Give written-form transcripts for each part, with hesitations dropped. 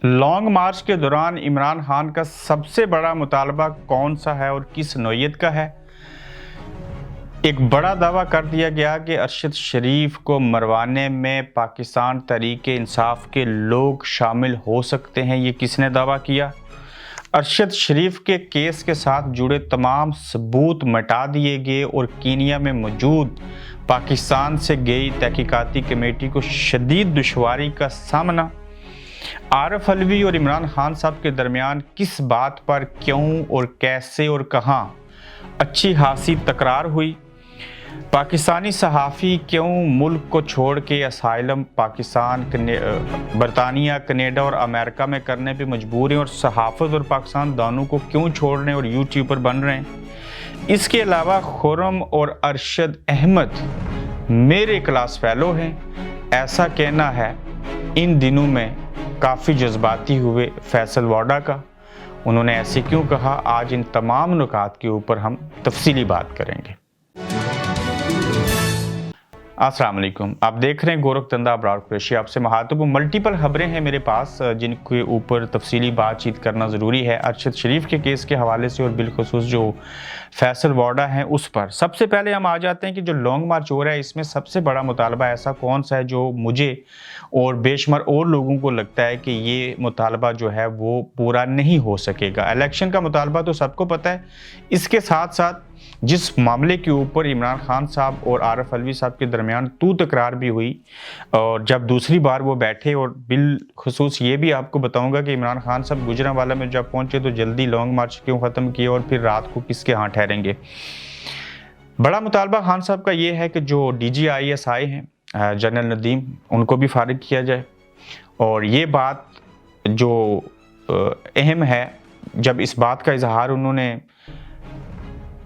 Long मार्च के दौरान इमरान खान का सबसे बड़ा मुतालबा कौन सा है और किस नौइयत का है? एक बड़ा दावा कर दिया गया कि अरशद शरीफ को मरवाने में पाकिस्तान तहरीक-ए-इंसाफ के लोग शामिल हो सकते हैं। ये किसने दावा किया? अरशद शरीफ के केस के साथ जुड़े तमाम सबूत मिटा दिए गए और कीनिया में मौजूद पाकिस्तान से गई तहकीकाती कमेटी को शदीद दुश्वारी का सामना। आरिफ अलवी और इमरान खान साहब के दरमियान किस बात पर, क्यों और कैसे और कहां अच्छी खासी तकरार हुई? पाकिस्तानी सहाफ़ी क्यों मुल्क को छोड़ के असाइलम पाकिस्तान, बरतानिया, कनेडा और अमेरिका में करने पे मजबूर हैं और सहाफ़त और पाकिस्तान दोनों को क्यों छोड़ रहे हैं और यूट्यूबर बन रहे हैं? इसके अलावा खुर्रम और अरशद अहमद मेरे क्लास फेलो हैं, ऐसा कहना है इन दिनों में काफ़ी जज्बाती हुए फैसल वाडा का। उन्होंने ऐसे क्यों कहा? आज इन तमाम नुकात के ऊपर हम तफसीली बात करेंगे। अस्सलाम वालेकुम, आप देख रहे हैं गोरखधंधा अब्रार कुरैशी। आपसे महत्वपूर्ण मल्टीपल खबरें हैं मेरे पास जिनके ऊपर तफसीली बातचीत करना ज़रूरी है अरशद शरीफ के केस के हवाले से और बिलखुसूस जो फैसल वाडा है उस पर। सबसे पहले हम आ जाते हैं कि जो लॉन्ग मार्च हो रहा है इसमें सबसे बड़ा मुतालबा ऐसा कौन सा है जो मुझे और बेशुमार और लोगों को लगता है कि ये मुतालबा जो है वो पूरा नहीं हो सकेगा। इलेक्शन का मुतालबा तो सबको पता है, इसके साथ साथ जिस मामले के ऊपर इमरान खान साहब और आरिफ अलवी साहब के दरमियान तू तकरार भी हुई और जब दूसरी बार वो बैठे, और बिलखुसूस ये भी आपको बताऊंगा कि इमरान खान साहब गुजरांवाला में जब पहुंचे तो जल्दी लॉन्ग मार्च क्यों ख़त्म किया और फिर रात को किसके यहाँ ठहरेंगे। बड़ा मुतालबा खान साहब का ये है कि जो DGISI हैं जनरल नदीम, उनको भी फारिग किया जाए। और ये बात जो अहम है, जब इस बात का इजहार उन्होंने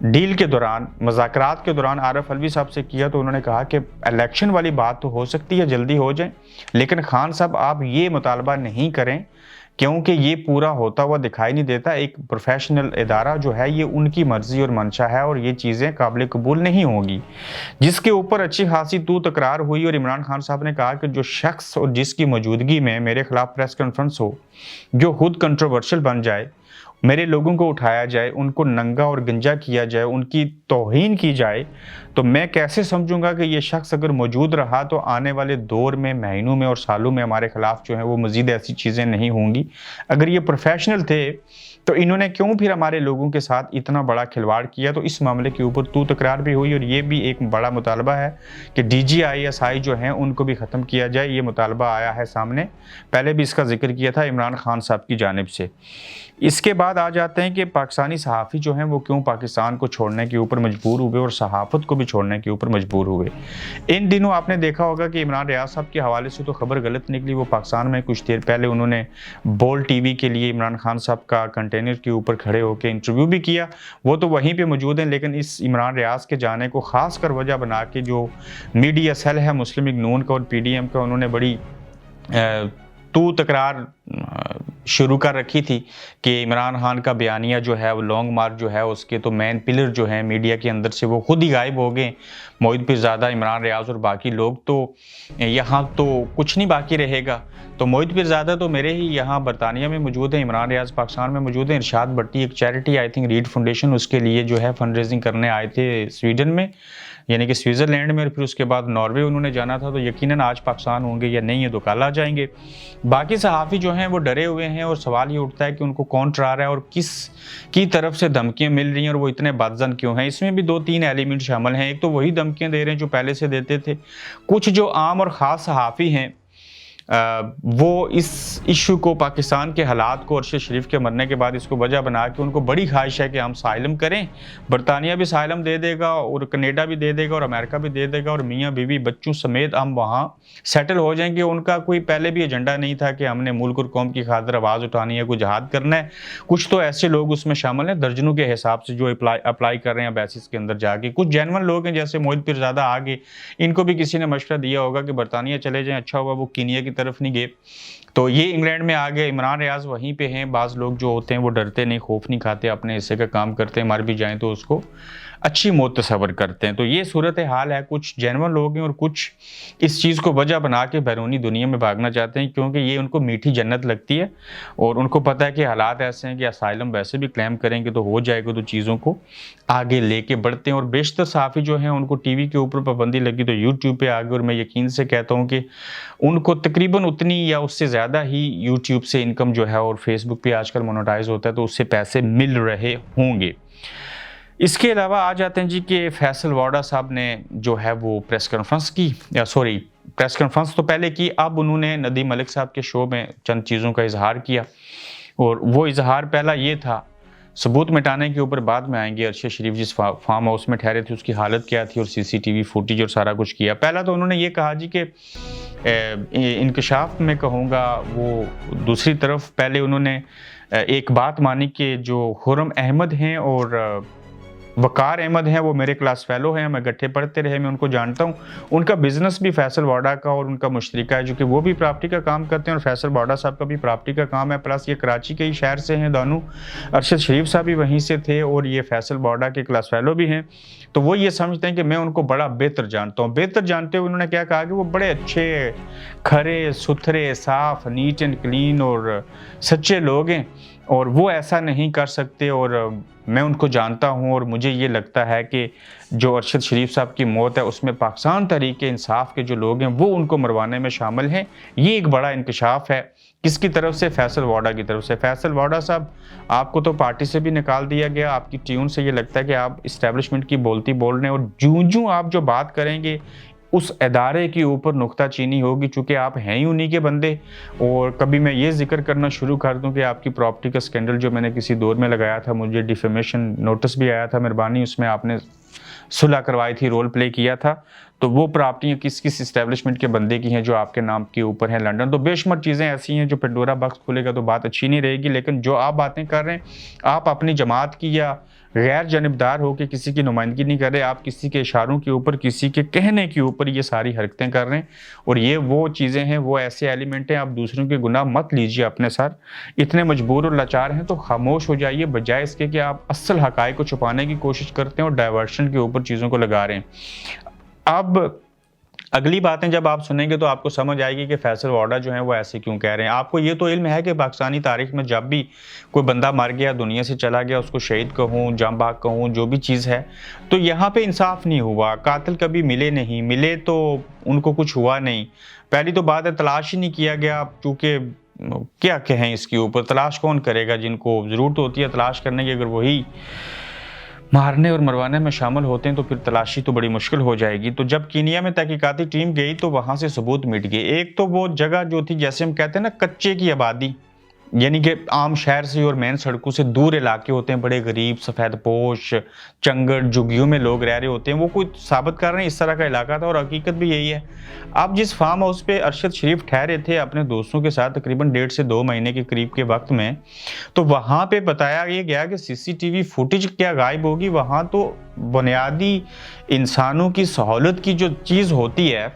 डील के दौरान, मुज़ाकरात के दौरान आरिफ अलवी साहब से किया तो उन्होंने कहा कि इलेक्शन वाली बात तो हो सकती है जल्दी हो जाए, लेकिन खान साहब आप ये मुतालबा नहीं करें क्योंकि ये पूरा होता हुआ दिखाई नहीं देता। एक प्रोफेशनल इदारा जो है ये उनकी मर्जी और मंशा है और ये चीज़ें काबिल कबूल नहीं होंगी, जिसके ऊपर अच्छी खासी तू तकरार हुई। और इमरान खान साहब ने कहा कि जो शख्स और जिसकी मौजूदगी में मेरे खिलाफ प्रेस कॉन्फ्रेंस हो, जो खुद कंट्रोवर्शियल बन जाए, मेरे लोगों को उठाया जाए, उनको नंगा और गंजा किया जाए, उनकी तौहीन की जाए, तो मैं कैसे समझूंगा कि ये शख्स अगर मौजूद रहा तो आने वाले दौर में, महीनों में और सालों में हमारे खिलाफ जो है वो मज़ीद ऐसी चीज़ें नहीं होंगी। अगर ये प्रोफेशनल थे तो इन्होंने क्यों फिर हमारे लोगों के साथ इतना बड़ा खिलवाड़ किया? तो इस मामले के ऊपर तू तकरार भी हुई और ये भी एक बड़ा मुतालबा है कि DGISI जो हैं उनको भी ख़त्म किया जाए। ये मुतालबा आया है सामने, पहले भी इसका जिक्र किया था इमरान खान साहब की जानिब से। इसके बाद आ जाते हैं कि पाकिस्तानी सहाफ़ी जो हैं वो क्यों पाकिस्तान को छोड़ने के ऊपर मजबूर हुए और सहाफ़त को भी छोड़ने के ऊपर मजबूर हुए। इन दिनों आपने देखा होगा कि इमरान रियाज साहब के हवाले से तो खबर गलत निकली। वो पाकिस्तान में कुछ देर पहले उन्होंने बोल TV के लिए इमरान खान साहब का कंटेनर के ऊपर खड़े होकर इंटरव्यू भी किया, वो तो वहीं पर मौजूद हैं। लेकिन इस इमरान रियाज के जाने को ख़ास कर वजह बना के जो मीडिया सेल है मुस्लिम लीग नून का और PDM का, उन्होंने बड़ी तू तकरार शुरू कर रखी थी कि इमरान खान का बयानिया जो है वो लॉन्ग मार्च जो है उसके तो मेन पिलर जो है मीडिया के अंदर से वो खुद ही गायब हो गए। मोहित पीरज़ादा, इमरान रियाज और बाकी लोग, तो यहाँ तो कुछ नहीं बाकी रहेगा। तो मोहित पीरज़ादा तो मेरे ही यहाँ बरतानिया में मौजूद है, इमरान रियाज पाकिस्तान में मौजूद है। इरशाद भट्टी एक charity I think read foundation, उसके लिए जो है फंड रेजिंग करने आए थे स्वीडन में, यानी कि स्विट्ज़रलैंड में, और फिर उसके बाद नॉर्वे उन्होंने जाना था। तो यकीनन आज पाकिस्तान होंगे या नहीं है तो कल आ जाएंगे। बाकी सहाफ़ी जो हैं वो डरे हुए हैं और सवाल ये उठता है कि उनको कौन डरा रहा है और किस की तरफ से धमकियां मिल रही हैं और वो इतने बदज़न क्यों हैं। इसमें भी 2-3 एलिमेंट शामिल हैं। एक तो वही धमकियां दे रहे हैं जो पहले से देते थे। कुछ जो आम और ख़ास सहाफ़ी हैं वो इस इशू को, पाकिस्तान के हालात को, अरशद शरीफ के मरने के बाद इसको वजह बना के उनको बड़ी ख्वाहिश है कि हम साइलम करें, बरतानिया भी साइलम दे देगा और कनेडा भी दे देगा और अमेरिका भी दे देगा और मियाँ बीवी बच्चों समेत हम वहाँ सेटल हो जाएंगे। उनका कोई पहले भी एजेंडा नहीं था कि हमने मुल्क और कौम की खातिर आवाज़ उठानी है, कोई जहाद करना है। कुछ तो ऐसे लोग उसमें शामिल हैं दर्जनों के हिसाब से जो अप्लाई कर रहे हैं बेसिस के अंदर जाके। कुछ जेन्युइन लोग हैं जैसे मोहित पीरज़ादा आगे, इनको भी किसी ने मशवरा दिया होगा कि बरतानिया चले जाएँ, अच्छा हुआ वो कीनिया की तरफ नहीं गए, तो ये इंग्लैंड में आ गए। इमरान रियाज वहीं पे हैं। बाज़ लोग जो होते हैं वो डरते नहीं, खौफ नहीं खाते, अपने हिस्से का काम करते हैं, मर भी जाएं तो उसको अच्छी मौत तसव्वुर करते हैं। तो ये सूरत हाल है, कुछ जेन्युइन लोग हैं और कुछ इस चीज़ को वजह बना के बैरूनी दुनिया में भागना चाहते हैं, क्योंकि ये उनको मीठी जन्नत लगती है और उनको पता है कि हालात ऐसे हैं कि असाइलम वैसे भी क्लेम करेंगे तो हो जाएगा, तो चीज़ों को आगे लेके बढ़ते हैं। और बेशतर सहाफ़ी जो हैं उनको टीवी के ऊपर पाबंदी लगी तो यूट्यूब पे आ गए, और मैं यकीन से कहता हूँ कि उनको तकरीबन उतनी या उससे ज़्यादा ही यूट्यूब से इनकम जो है, और फेसबुक पे आजकल मोनेटाइज़ होता है तो उससे पैसे मिल रहे होंगे। इसके अलावा आ जाते हैं जी कि फैसल वाडा साहब ने जो है वो प्रेस कॉन्फ्रेंस की, या सॉरी प्रेस कॉन्फ्रेंस तो पहले की, अब उन्होंने नदीम मलिक साहब के शो में चंद चीज़ों का इजहार किया। और वो इजहार पहला ये था, सबूत मिटाने के ऊपर बाद में आएंगे, अरशद शरीफ जिस फार्म हाउस में ठहरे थे उसकी हालत क्या थी और सीसीटीवी फुटेज और सारा कुछ किया। पहला तो उन्होंने ये कहा जी कि इंकशाफ में कहूँगा वो, दूसरी तरफ पहले उन्होंने एक बात मानी कि जो खुर्रम अहमद हैं और वकार अहमद हैं वो मेरे क्लास फेलो हैं, मैं इकट्ठे पढ़ते रहे, मैं उनको जानता हूँ। उनका बिजनेस भी फैसल वाडा का और उनका मुश्तरका है, जो कि वो भी प्रॉपर्टी का काम करते हैं और फैसल वाडा साहब का भी प्रॉपर्टी का काम है। प्लस ये कराची के ही शहर से हैं दोनों, अरशद शरीफ साहब भी वहीं से थे और ये फैसल वाडा के क्लास फेलो भी हैं। तो वो ये समझते हैं कि मैं उनको बड़ा बेहतर जानता हूँ। बेहतर जानते हुए उन्होंने क्या कहा कि वो बड़े अच्छे, खरे सुथरे, साफ, नीट एंड क्लीन और सच्चे लोग हैं और वो ऐसा नहीं कर सकते, और मैं उनको जानता हूँ और मुझे ये लगता है कि जो अरशद शरीफ साहब की मौत है उसमें पाकिस्तान तहरीक इंसाफ के जो लोग हैं वो उनको मरवाने में शामिल हैं। ये एक बड़ा इंकशाफ है। किसकी तरफ से? फैसल वाडा की तरफ से। फैसल वाडा साहब, आपको तो पार्टी से भी निकाल दिया गया, आपकी ट्यून से ये लगता है कि आप इस्टेब्लिशमेंट की बोलती बोल रहे हैं, और जूं आप जो बात करेंगे उस अदारे के ऊपर नुक्ताचीनी होगी, चूँकि आप हैं ही उन्हीं के बंदे। और कभी मैं ये ज़िक्र करना शुरू कर दूं कि आपकी प्रॉपर्टी का स्कैंडल जो मैंने किसी दौर में लगाया था, मुझे डिफेमेशन नोटिस भी आया था, मेहरबानी उसमें आपने सुलह करवाई थी, रोल प्ले किया था, तो वो प्रॉपर्टियाँ किस किस इस्टेब्लिशमेंट के बंदे की हैं जो आपके नाम के ऊपर हैं लंदन। तो बेशुमार चीज़ें ऐसी हैं जो पेंडोरा बॉक्स खुलेगा तो बात अच्छी नहीं रहेगी। लेकिन जो आप बातें कर रहे हैं, आप अपनी जमात की या गैर जानबदार होकर किसी की नुमाइंदगी नहीं कर रहे, आप किसी के इशारों के ऊपर, किसी के कहने के ऊपर ये सारी हरकतें कर रहे हैं। और ये वो चीज़ें हैं, वो ऐसे एलिमेंट हैं, आप दूसरों के गुनाह मत लीजिए अपने साथ। इतने मजबूर और लाचार हैं तो खामोश हो जाइए, बजाय इसके कि आप असल हकायक को छुपाने की कोशिश करते हैं और डाइवर्शन के ऊपर चीज़ों को लगा रहे हैं। अब अगली बातें जब आप सुनेंगे तो आपको समझ आएगी कि फैसल वाडा जो है वो ऐसे क्यों कह रहे हैं। आपको ये तो इल्म है कि पाकिस्तानी तारीख में जब भी कोई बंदा मर गया, दुनिया से चला गया, उसको शहीद कहूँ, जांबाग कहूँ, जो भी चीज़ है, तो यहाँ पे इंसाफ नहीं हुआ। कातिल कभी मिले नहीं, मिले तो उनको कुछ हुआ नहीं। पहली तो बात है, तलाश ही नहीं किया गया, चूँकि क्या कहें इसके ऊपर, तलाश कौन करेगा? जिनको ज़रूरत होती है तलाश करने की, अगर वही मारने और मरवाने में शामिल होते हैं तो फिर तलाशी तो बड़ी मुश्किल हो जाएगी। तो जब कीनिया में तहकीकाती टीम गई तो वहाँ से सबूत मिट गए। एक तो वो जगह जो थी, जैसे हम कहते हैं ना, कच्चे की आबादी, यानी कि आम शहर से और मेन सड़कों से दूर इलाके होते हैं, बड़े गरीब, सफ़ेद पोश, चंगड़ झुग्गियों में लोग रह रहे होते हैं, वो कोई साबित कर रहे हैं इस तरह का इलाका था, और हकीकत भी यही है। अब जिस फार्म हाउस पे अरशद शरीफ ठहरे थे अपने दोस्तों के साथ तकरीबन 1.5 से 2 महीने के करीब के वक्त में, तो वहाँ पे बताया ये गया कि सीसीटीवी फुटेज क्या गायब होगी, वहाँ तो बुनियादी इंसानों की सहूलत की जो चीज़ होती है,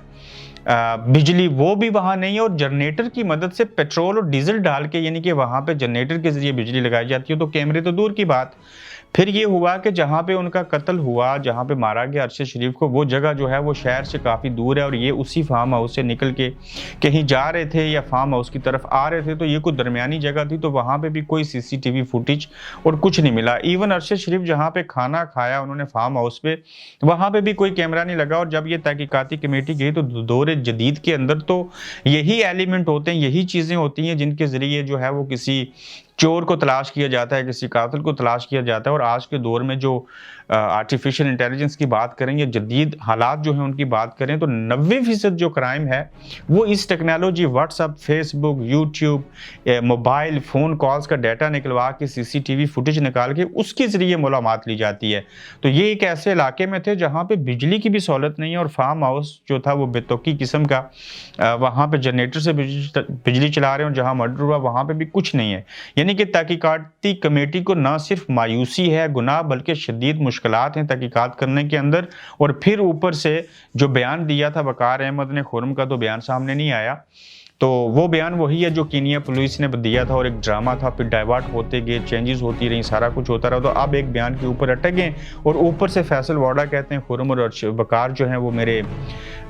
बिजली, वो भी वहाँ नहीं है, और जनरेटर की मदद से पेट्रोल और डीजल डाल के, यानी कि वहाँ पे जनरेटर के ज़रिए बिजली लगाई जाती है। तो कैमरे तो दूर की बात। फिर ये हुआ कि जहाँ पे उनका कत्ल हुआ, जहाँ पे मारा गया अरशद शरीफ को, वो जगह जो है वो शहर से काफ़ी दूर है, और ये उसी फार्म हाउस से निकल के कहीं जा रहे थे या फार्म हाउस की तरफ आ रहे थे, तो ये कोई दरमियानी जगह थी, तो वहाँ पे भी कोई सीसीटीवी फुटेज और कुछ नहीं मिला। इवन अरशद शरीफ जहाँ पे खाना खाया उन्होंने फार्म हाउस पे, वहाँ पे भी कोई कैमरा नहीं लगा। और जब ये तहकीकाती कमेटी गई तो दौर जदीद के अंदर तो यही एलिमेंट होते हैं, यही चीज़ें होती हैं जिनके ज़रिए जो है वो किसी चोर को तलाश किया जाता है, किसी कातिल को तलाश किया जाता है। और आज के दौर में जो आर्टिफिशियल इंटेलिजेंस की बात करें या जदीद हालात जो हैं उनकी बात करें, तो 90% जो क्राइम है वो इस technology, WhatsApp, Facebook, YouTube, mobile phone calls का डाटा निकलवा के, सीसीटीवी फुटेज निकाल के उसके ज़रिए मालूमात ली जाती है। तो ये एक ऐसे इलाके में थे जहाँ पे बिजली की भी सहूलत नहीं है, और फार्म हाउस जो था वो बेतौकी किस्म का, वहाँ पे जनरेटर से बिजली चला रहे हैं, और जहाँ मर्डर हुआ वहाँ पे भी कुछ नहीं है। यानी कि तहकीकाती कमेटी को ना सिर्फ मायूसी है, गुनाह, बल्कि शदीद मुश्किलात हैं तहकीकात करने के अंदर। और फिर ऊपर से जो बयान दिया था वकार अहमद ने, खुर्रम का तो बयान सामने नहीं आया। तो वो बयान वही है जो कीनिया पुलिस ने दिया था और एक ड्रामा था, फिर डाइवर्ट होते गए, चेंजेस होती रही, सारा कुछ होता रहा। तो अब एक बयान के ऊपर अटक गए और ऊपर से फैसल वाडा कहते हैं खुर्रम और वकार जो हैं वो मेरे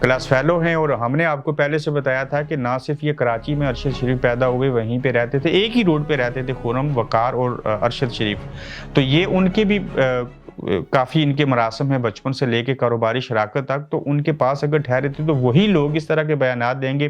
क्लास फेलो हैं। और हमने आपको पहले से बताया था कि ना सिर्फ ये कराची में अरशद शरीफ पैदा हुए, वहीं पे रहते थे, एक ही रोड पे रहते थे, खुर्रम, वकार और अरशद शरीफ। तो ये उनके भी काफ़ी इनके मरासम है बचपन से लेके कारोबारी शराकत तक। तो उनके पास अगर ठहरे थे तो वही लोग इस तरह के बयानात देंगे।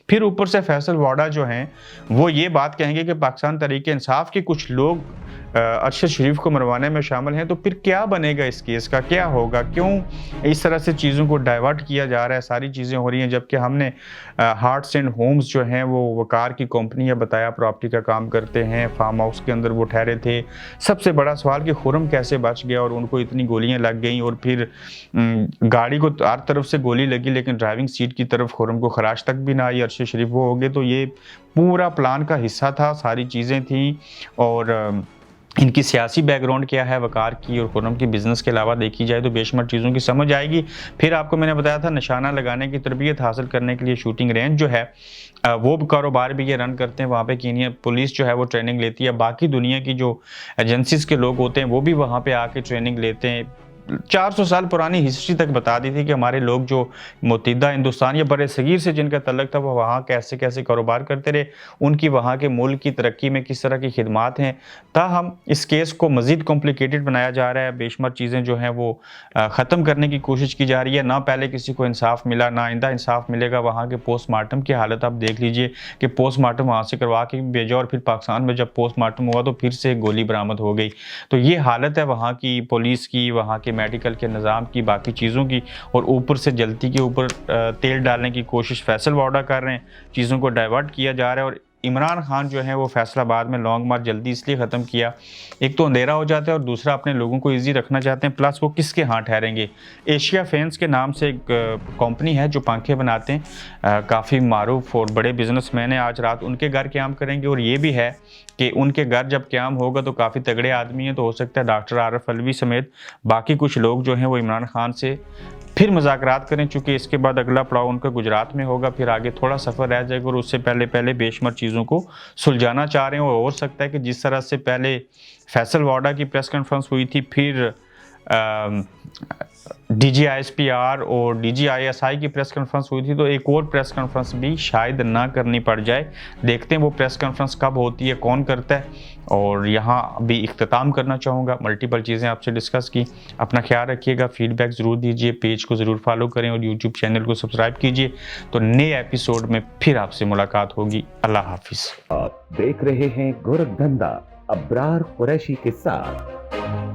फिर ऊपर से फैसल वाडा जो हैं वो ये बात कहेंगे कि पाकिस्तान तहरीक इंसाफ के कुछ लोग अरशद शरीफ को मरवाने में शामिल हैं। तो फिर क्या बनेगा इस केस का, क्या होगा, क्यों इस तरह से चीज़ों को डाइवर्ट किया जा रहा है, सारी चीज़ें हो रही हैं। जबकि हमने हार्ट्स एंड होम्स जो हैं वो वकार की कंपनी है, बताया प्रॉपर्टी का काम करते हैं, फार्म हाउस के अंदर वो ठहरे थे। सबसे बड़ा सवाल कि खुर्रम कैसे बच गया और उनको इतनी गोलियां लग गई और फिर गाड़ी को हर तरफ से गोली लगी लेकिन ड्राइविंग सीट की तरफ खुर्रम को खराश तक भी ना आई, अरशद शरीफ वो हो गए। तो ये पूरा प्लान का हिस्सा था, सारी चीज़ें थी। और इनकी सियासी बैकग्राउंड क्या है वकार की और खुर्रम की बिज़नेस के अलावा देखी जाए तो बेशुमार चीज़ों की समझ आएगी। फिर आपको मैंने बताया था निशाना लगाने की तरबियत हासिल करने के लिए शूटिंग रेंज जो है वो कारोबार भी ये रन करते हैं। वहाँ पे कीनिया पुलिस जो है वो ट्रेनिंग लेती है, बाकी दुनिया की जो एजेंसीज़ के लोग होते हैं वो भी वहाँ पे आके ट्रेनिंग लेते हैं। 400 साल पुरानी हिस्ट्री तक बता दी थी कि हमारे लोग जो मुत्तहिदा हिंदुस्तान या बड़े सगीर से जिनका तल्लक था वो वहाँ कैसे कैसे कारोबार करते रहे, उनकी वहाँ के मुल्क की तरक्की में किस तरह की खिदमात हैं। ताहम इस केस को मज़ीद कॉम्प्लिकेटेड बनाया जा रहा है, बेशुमार चीज़ें जो हैं वो ख़त्म करने की कोशिश की जा रही है। ना पहले किसी को इंसाफ मिला, ना आइंदा इंसाफ मिलेगा। वहाँ के पोस्टमार्टम की हालत आप देख लीजिए कि पोस्टमार्टम वहाँ से करवा के भेजा और फिर पाकिस्तान में जब पोस्टमार्टम हुआ तो फिर से गोली बरामद हो गई। तो ये हालत है वहाँ की पुलिस की, वहाँ के मेडिकल के निज़ाम की, बाकी चीज़ों की। और ऊपर से जल्दी के ऊपर तेल डालने की कोशिश फैसल वाडा कर रहे हैं, चीज़ों को डाइवर्ट किया जा रहा है। और इमरान खान जो है वो फैसलाबाद में लॉन्ग मार्च जल्दी इसलिए ख़त्म किया, एक तो अंधेरा हो जाता है और दूसरा अपने लोगों को इजी रखना चाहते हैं, प्लस वो किसके हाथ ठहरेंगे। एशिया फेंस के नाम से एक कंपनी है जो पंखे बनाते हैं, काफ़ी मारूफ और बड़े बिजनेसमैन हैं। आज रात उनके घर क़याम करेंगे और ये भी है कि उनके घर जब क़याम होगा तो काफ़ी तगड़े आदमी हैं, तो हो सकता है डॉक्टर आरिफ अलवी समेत बाकी कुछ लोग जो हैं वो इमरान खान से फिर मुज़ाकरात करें, चूँकि इसके बाद अगला पड़ाव उनका गुजरात में होगा, फिर आगे थोड़ा सफ़र रह जाएगा और उससे पहले बेशुमार चीज़ों को सुलझाना चाह रहे हैं। और हो सकता है कि जिस तरह से पहले फैसल वाडा की प्रेस कॉन्फ्रेंस हुई थी, फिर DGISPR और DGISI की प्रेस कॉन्फ्रेंस हुई थी, तो एक और प्रेस कॉन्फ्रेंस भी शायद ना करनी पड़ जाए। देखते हैं वो प्रेस कॉन्फ्रेंस कब होती है, कौन करता है। और यहाँ भी इख्तिताम करना चाहूँगा, मल्टीपल चीज़ें आपसे डिस्कस की। अपना ख्याल रखिएगा, फीडबैक ज़रूर दीजिए, पेज को ज़रूर फॉलो करें और यूट्यूब चैनल को सब्सक्राइब कीजिए। तो नए एपिसोड में फिर आपसे मुलाकात होगी। अल्लाह हाफिज़। आप देख रहे हैं गोरखधंधा अब्रार कुरैशी के साथ।